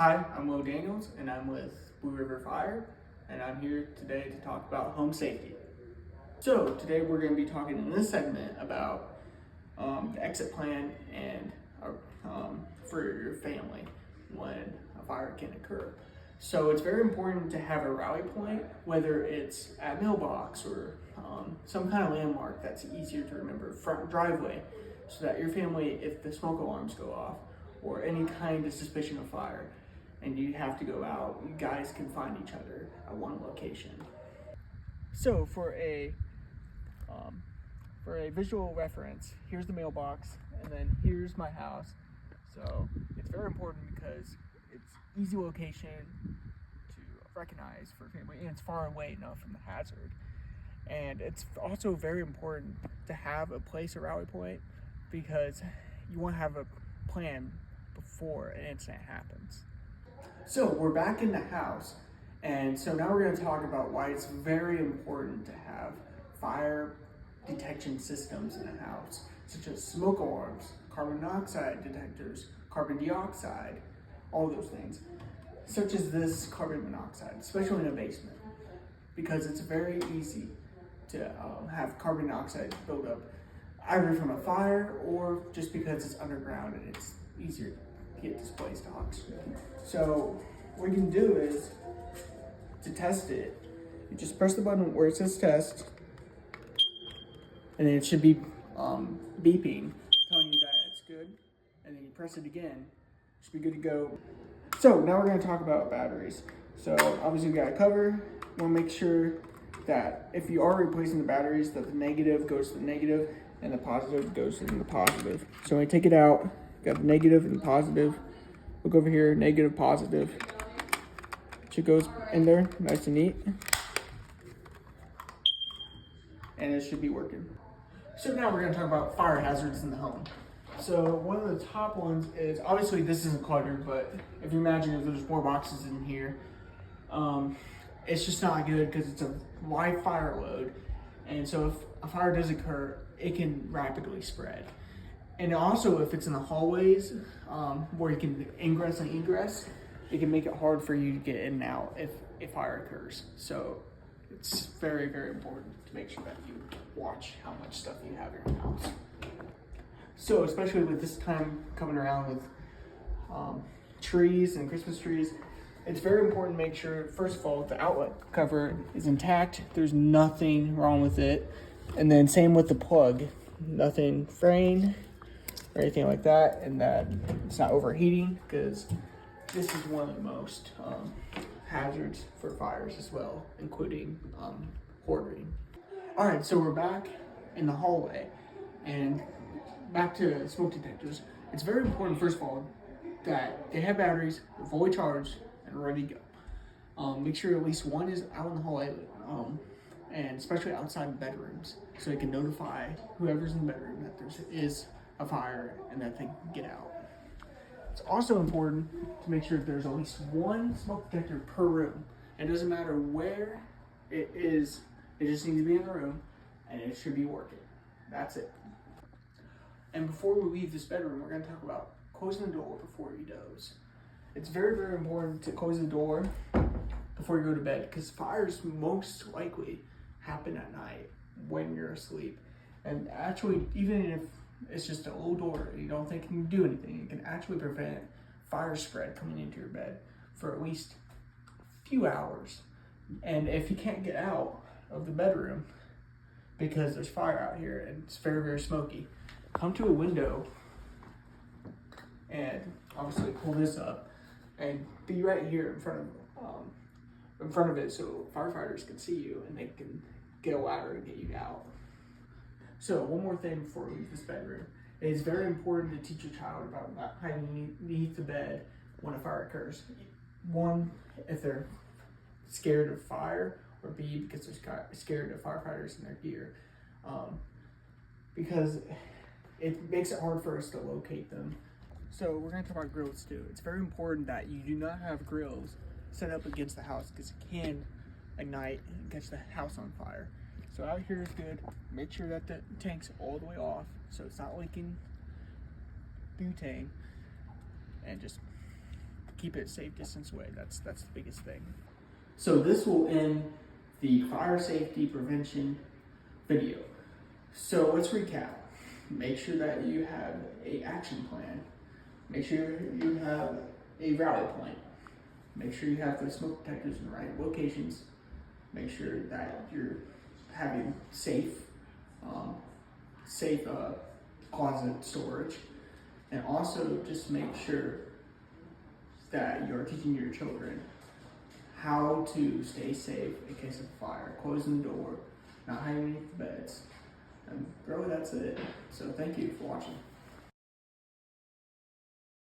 Hi, I'm Will Daniels, and I'm with Blue River Fire, and I'm here today to talk about home safety. So today we're going to be talking in this segment about the exit plan and for your family when a fire can occur. So it's very important to have a rally point, whether it's at mailbox or some kind of landmark that's easier to remember, front driveway, so that your family, if the smoke alarms go off or any kind of suspicion of fire, and you have to go out, you guys can find each other at one location. So for a visual reference, here's the mailbox, and then here's my house. So it's very important because it's easy location to recognize for family, and it's far away enough from the hazard. And it's also very important to have a place, a rally point, because you want to have a plan before an incident happens. So we're back in the house, and so now we're going to talk about why it's very important to have fire detection systems in the house, such as smoke alarms, carbon monoxide detectors, carbon dioxide, all those things, such as this carbon monoxide, especially in a basement, because it's very easy to have carbon dioxide build up either from a fire or just because it's underground and it's easier to get displaced oxygen. So what you can do is, to test it, you just press the button where it says test, and then it should be beeping, telling you that it's good, and then you press it again, it should be good to go. So now we're going to talk about batteries. So obviously we got a cover. You want to make sure that if you are replacing the batteries, that the negative goes to the negative and the positive goes to the positive. So when I take it out, got the negative and the positive. Look over here, negative, positive. It goes in there, nice and neat. And it should be working. So now we're going to talk about fire hazards in the home. So one of the top ones is, obviously this isn't cluttered, but if you imagine if there's more boxes in here, it's just not good because it's a live fire load. And so if a fire does occur, it can rapidly spread. And also if it's in the hallways where you can ingress and egress, it can make it hard for you to get in and out if fire occurs. So it's very, very important to make sure that you watch how much stuff you have in your house. So especially with this time coming around with trees and Christmas trees, it's very important to make sure, first of all, the outlet cover is intact. There's nothing wrong with it. And then same with the plug, nothing fraying or anything like that, and that it's not overheating, because this is one of the most hazards for fires as well, including hoarding. All right, so we're back in the hallway, and back to smoke detectors. It's very important, first of all, that they have batteries, they're fully charged, and ready to go. Make sure at least one is out in the hallway, and especially outside bedrooms, so they can notify whoever's in the bedroom that there is a fire and that they can get out. It's also important to make sure there's at least one smoke detector per room. It doesn't matter where it is, it just needs to be in the room and it should be working. That's it. And before we leave this bedroom, we're going to talk about closing the door before you doze. It's very, very important to close the door before you go to bed, because fires most likely happen at night when you're asleep. And actually, even if it's just a little door, you don't think it can do anything, it can actually prevent fire spread coming into your bed for at least a few hours. And if you can't get out of the bedroom because there's fire out here and it's very, very smoky, come to a window and obviously pull this up and be right here in front of it, so firefighters can see you and they can get a ladder and get you out. So one more thing before we leave this bedroom. It is very important to teach your child about not hiding beneath the bed when a fire occurs. One, if they're scared of fire, or B, because they're scared of firefighters and their gear. Because it makes it hard for us to locate them. So we're going to talk about grills too. It's very important that you do not have grills set up against the house, because it can ignite and catch the house on fire. So out here is good. Make sure that the tank's all the way off so it's not leaking butane, and just keep it safe distance away. That's the biggest thing. So this will end the fire safety prevention video. So let's recap. Make sure that you have a action plan. Make sure you have a rally point. Make sure you have the smoke detectors in the right locations. Make sure that you're having safe closet storage, and also just make sure that you're teaching your children how to stay safe in case of fire, closing the door, not hiding beneath the beds. And really, that's it. So thank you for watching.